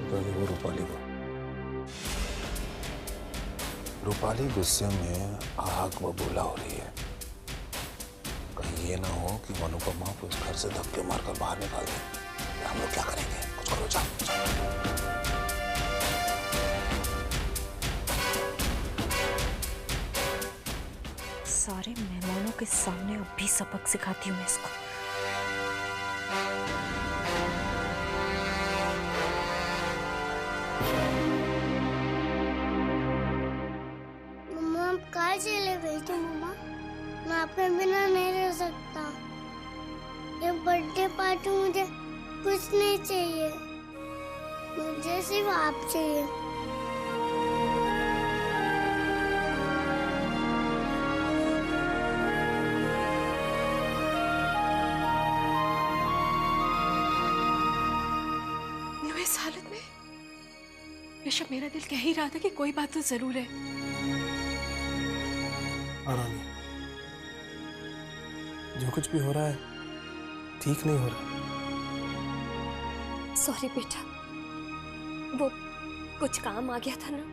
तो अभी वो रूपाली गुस्से में आग बबूला हो रही है। कहीं ये ना हो कि अनुपमा को इस घर से धक्के मारकर बाहर निकाल दे। हम लोग क्या करेंगे? कुछ करो, जाओ। सारे मेहमानों के सामने अब भी सबक सिखाती हूँ मैं इसको। मम्मा आप कहाँ चले गई थी? मम्मा मैं आपके बिना नहीं रह सकता। ये बर्थडे पार्टी मुझे कुछ नहीं चाहिए, मुझे सिर्फ आप चाहिए। इस हालत में बेशक मेरा दिल कह ही रहा था कि कोई बात तो जरूर है। आरामी, जो कुछ भी हो रहा है ठीक नहीं हो रहा। सॉरी बेटा, वो कुछ काम आ गया था ना,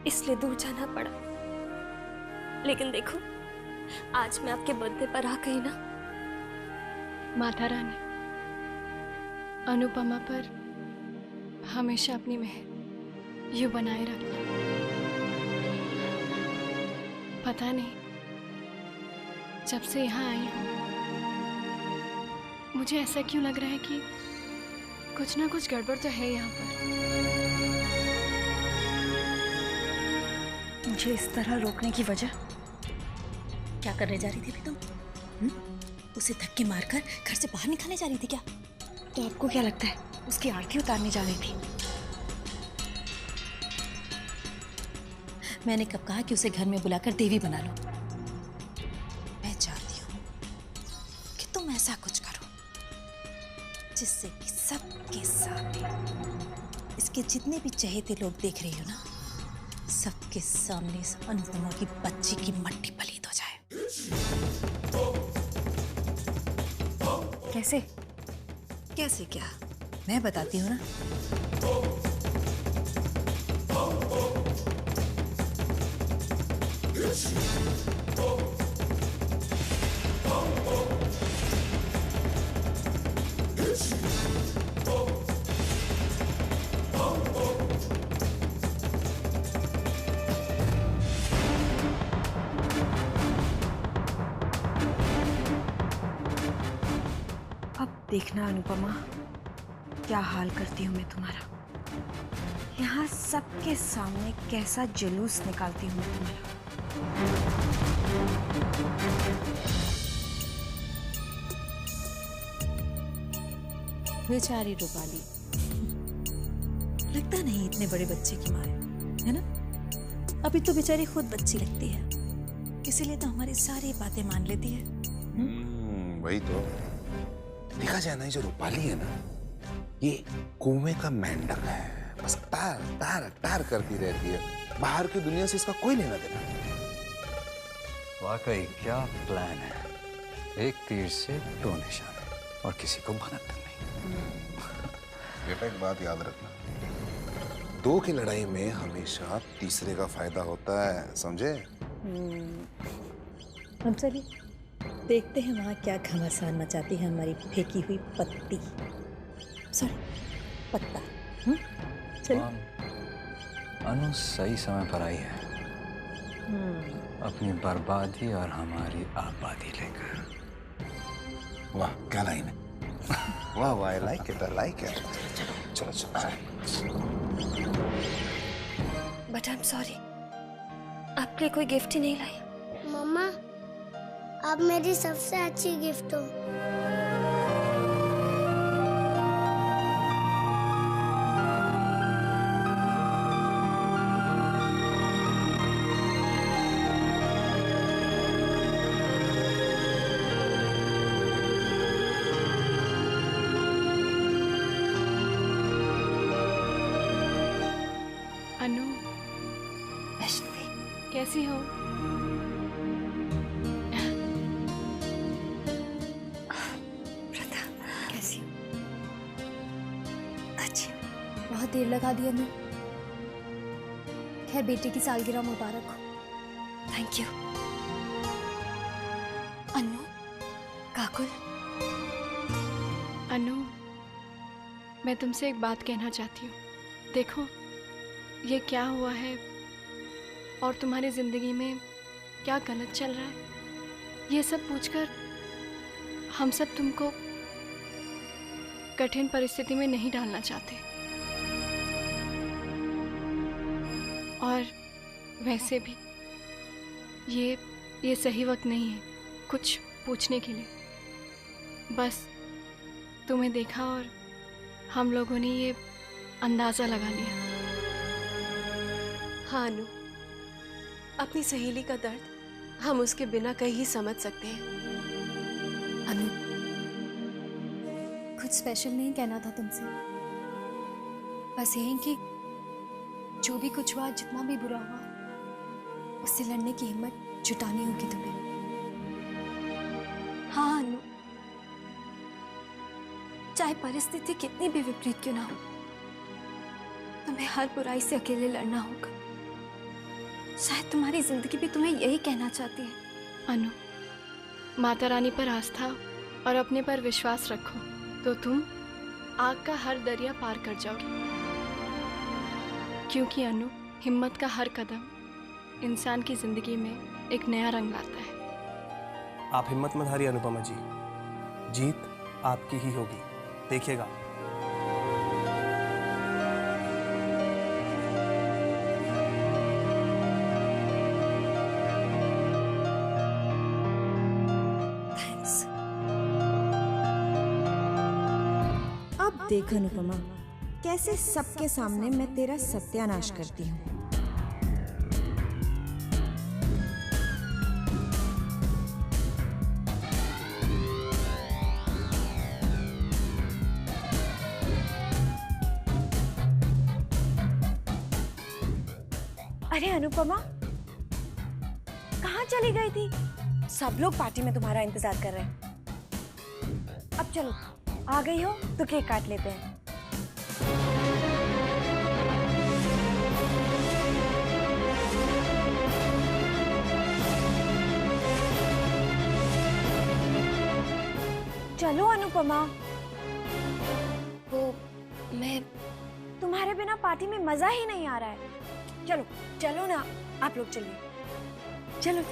इसलिए दूर जाना पड़ा। लेकिन देखो, आज मैं आपके बर्थडे पर आ गई ना। माता रानी, अनुपमा पर हमेशा अपनी मेहर यूं बनाए रखना। पता नहीं, जब से यहाँ आई हूँ मुझे ऐसा क्यों लग रहा है कि कुछ ना कुछ गड़बड़ तो है यहाँ पर। मुझे इस तरह रोकने की वजह? क्या करने जा रही थी तुम? उसे धक्के मारकर घर से बाहर निकालने जा रही थी क्या? तो आपको क्या लगता है उसकी आरती उतारने जा रही थी? मैंने कब कहा कि उसे घर में बुलाकर देवी बना लो? मैं चाहती हूँ कि तुम ऐसा कुछ करो जिससे कि सबके सामने, इसके जितने भी चहेते लोग देख रही हो ना, सबके सामने इस अनुपमा की बच्ची की मट्टी पलीत हो जाए। कैसे? कैसे क्या? मैं बताती हूँ ना। अब देखना अनुपमा, क्या हाल करती हूँ मैं तुम्हारा। यहाँ सबके सामने कैसा जुलूस निकालती हूँ मैं तुम्हारा। बेचारी रूपाली, लगता नहीं इतने बड़े बच्चे की माँ है ना? अभी तो बेचारी खुद बच्ची लगती है, इसीलिए तो हमारी सारी बातें मान लेती है। वही तो। देखा जाए ना, जो रूपाली है ना, ये कुएं का मेंढक है। बस तार तार तार करती रहती है, बाहर की दुनिया से इसका कोई लेना देना। वाकई क्या प्लान है, एक तीर से दो निशाने, और किसी को भनक नहीं। बेटा एक बात याद रखना, दो की लड़ाई में हमेशा तीसरे का फायदा होता है, समझे? हम चलिए देखते हैं वहाँ क्या घमासान मचाती है हमारी फेंकी हुई पत्ती, सॉरी पत्ता। चलिए। अनु सही समय पर आई है, अपनी बर्बादी और हमारी आबादी लेकर। वाह क्या लाइन है। वाह वाह, I like it, I like it. चलो चलो। बट आई एम सॉरी, आपके लिए कोई गिफ्ट ही नहीं लाई। मम्मा आप मेरी सबसे अच्छी गिफ्ट हो। अनु, वैष्णवी कैसी हो? कैसी? अच्छी। बहुत देर लगा दी अनु। खैर बेटे की सालगिरह मुबारक हो। Thank you. अनु, काकुल। अनु, मैं तुमसे एक बात कहना चाहती हूँ। देखो, ये क्या हुआ है और तुम्हारी जिंदगी में क्या गलत चल रहा है, ये सब पूछकर हम सब तुमको कठिन परिस्थिति में नहीं डालना चाहते। और वैसे भी ये सही वक्त नहीं है कुछ पूछने के लिए। बस तुम्हें देखा और हम लोगों ने ये अंदाज़ा लगा लिया। हाँ अनु, अपनी सहेली का दर्द हम उसके बिना कहीं समझ सकते हैं। अनु, कुछ स्पेशल नहीं कहना था तुमसे, बस यही कि जो भी कुछ हुआ, जितना भी बुरा हुआ, उससे लड़ने की हिम्मत जुटानी होगी तुम्हें। हाँ अनु, चाहे परिस्थिति कितनी भी विपरीत क्यों ना हो, तुम्हें हर बुराई से अकेले लड़ना होगा। शायद तुम्हारी जिंदगी भी तुम्हें यही कहना चाहती है। अनु, माता रानी पर आस्था और अपने पर विश्वास रखो तो तुम आग का हर दरिया पार कर जाओगे। क्योंकि अनु, हिम्मत का हर कदम इंसान की जिंदगी में एक नया रंग लाता है। आप हिम्मत मत हारिए अनुपमा जी, जीत आपकी ही होगी, देखिएगा। अब देख अनुपमा, कैसे सबके सामने मैं तेरा सत्यानाश करती हूँ। अरे अनुपमा, कहाँ चली गई थी? सब लोग पार्टी में तुम्हारा इंतजार कर रहे हैं। अब चलो, आ गई हो तो केक काट लेते हैं। चलो अनुपमा। वो मैं तुम्हारे बिना पार्टी में मजा ही नहीं आ रहा है। चलो चलो ना, आप लोग चलिए, चलो।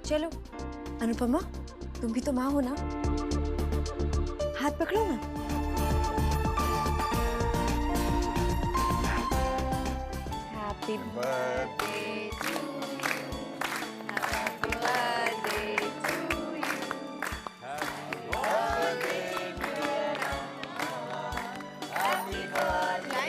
चलो अनुपमा, तुम भी तो माँ हो ना, हाथ पकड़ो ना। Happy birthday to you, happy birthday to you, happy birthday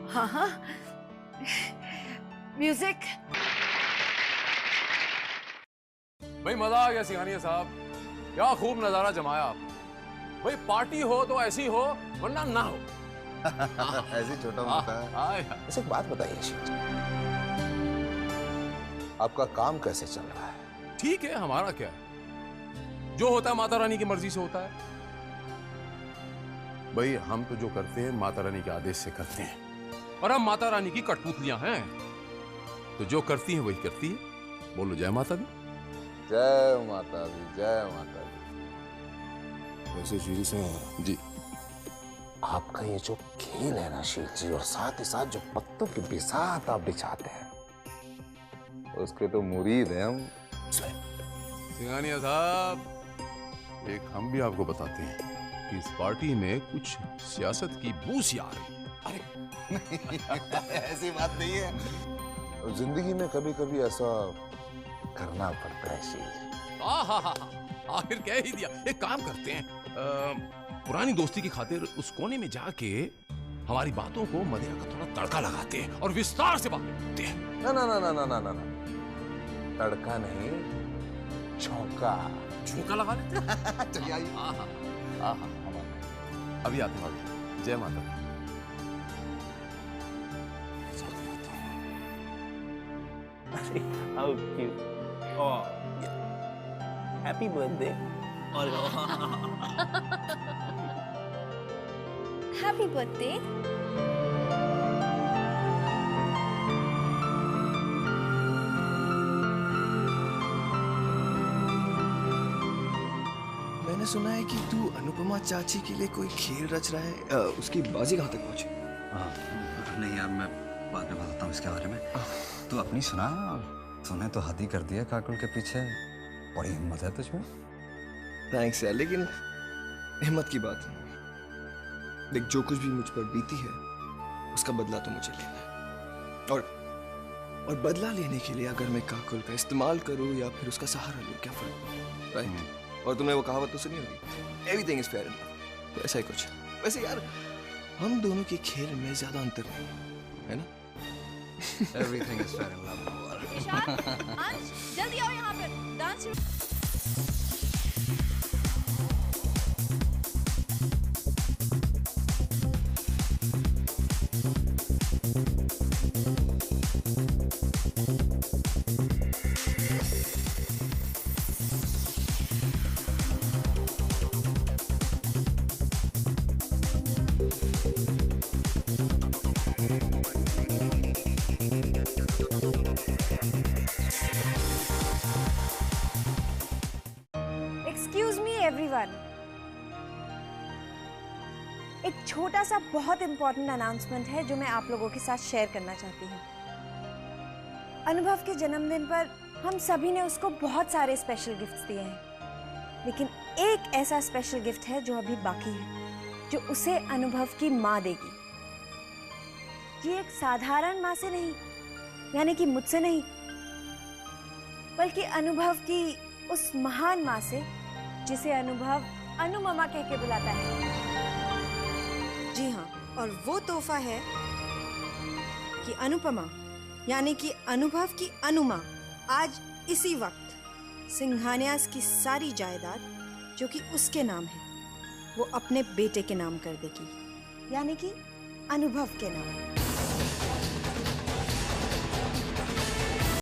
हाँ हाँ, म्यूजिक। भाई मजा आ गया सिंघानिया साहब, क्या खूब नजारा जमाया आप। भाई पार्टी हो तो ऐसी हो, वरना ना हो। ऐसे छोटा मोटा है। ऐसे एक बात बताइए शीत, आपका काम कैसे चल रहा है? ठीक है, हमारा क्या है, जो होता है माता रानी की मर्जी से होता है। भाई हम तो जो करते हैं माता रानी के आदेश से करते हैं, और हम माता रानी की कठपुतलियां हैं, तो जो करती हैं वही करती है। बोलो जय माता दी। जय माता दी, जय माता दी। वैसे श्री सिंह जी, आपका ये जो खेल है ना शील जी, और साथ ही साथ जो पत्तों की बिसात आप बिछाते हैं, उसके तो मुरीद हैं हम। सिंघानिया साहब, एक हम भी आपको बताते हैं कि इस पार्टी में कुछ सियासत की बू सी आ रही है। ऐसी बात नहीं है, जिंदगी में कभी कभी ऐसा करना पड़ता है शील जी। आखिर कह ही दिया। एक काम करते हैं, पुरानी दोस्ती की खातिर उस कोने में जाके हमारी बातों को मदिरा का थोड़ा तड़का लगाते हैं और विस्तार से बातें करते हैं। ना ना ना ना ना ना ना ना, तड़का नहीं, झोंका। झोंका लगा लेते। चलिए आइए। अभी आते हैं। जय माता दी। How cute. Oh, yeah. Happy birthday. Happy birthday. मैंने सुना है कि तू अनुपमा चाची के लिए कोई खेल रच रहा है। उसकी बाजी कहाँ तक पहुंची? नहीं यार, मैं बाद में बताता हूँ इसके बारे में। तू अपनी सुना। तूने तो हद ही कर दिया काकुल के पीछे। बड़ी हिम्मत है तुझमें। थैंक्स यार, लेकिन हिम्मत की बात नहीं। देख, जो कुछ भी मुझ पर बीती है उसका बदला तो मुझे लेना है। और बदला लेने के लिए अगर मैं काकुल का इस्तेमाल करूं या फिर उसका सहारा लूं, क्या फर्क? राइट। और तुमने वो कहावत तो सुनी होगी, एवरीथिंग इज फेयर इनफ। ऐसा ही कुछ। वैसे यार, हम दोनों के खेल में ज्यादा अंतर नहीं है ना? Everything is fair in love. अंश, जल्दी आओ यहाँ पर। डांस एक्सक्यूज मी एवरीवन, एक छोटा सा बहुत इंपॉर्टेंट अनाउंसमेंट है जो मैं आप लोगों के साथ शेयर करना चाहती हूँ। अनुभव के जन्मदिन पर हम सभी ने उसको बहुत सारे स्पेशल गिफ्ट्स दिए हैं, लेकिन एक ऐसा स्पेशल गिफ्ट है जो अभी बाकी है, जो उसे अनुभव की माँ देगी। ये एक साधारण माँ से नहीं, यानी कि मुझसे नहीं, बल्कि अनुभव की उस महान माँ से जिसे अनुभव अनुममा कह के बुलाता है। जी हाँ, और वो तोहफा है कि अनुपमा यानी कि अनुभव की अनुमा आज इसी वक्त सिंघानियास की सारी जायदाद जो कि उसके नाम है वो अपने बेटे के नाम कर देगी, यानी कि अनुभव के नाम।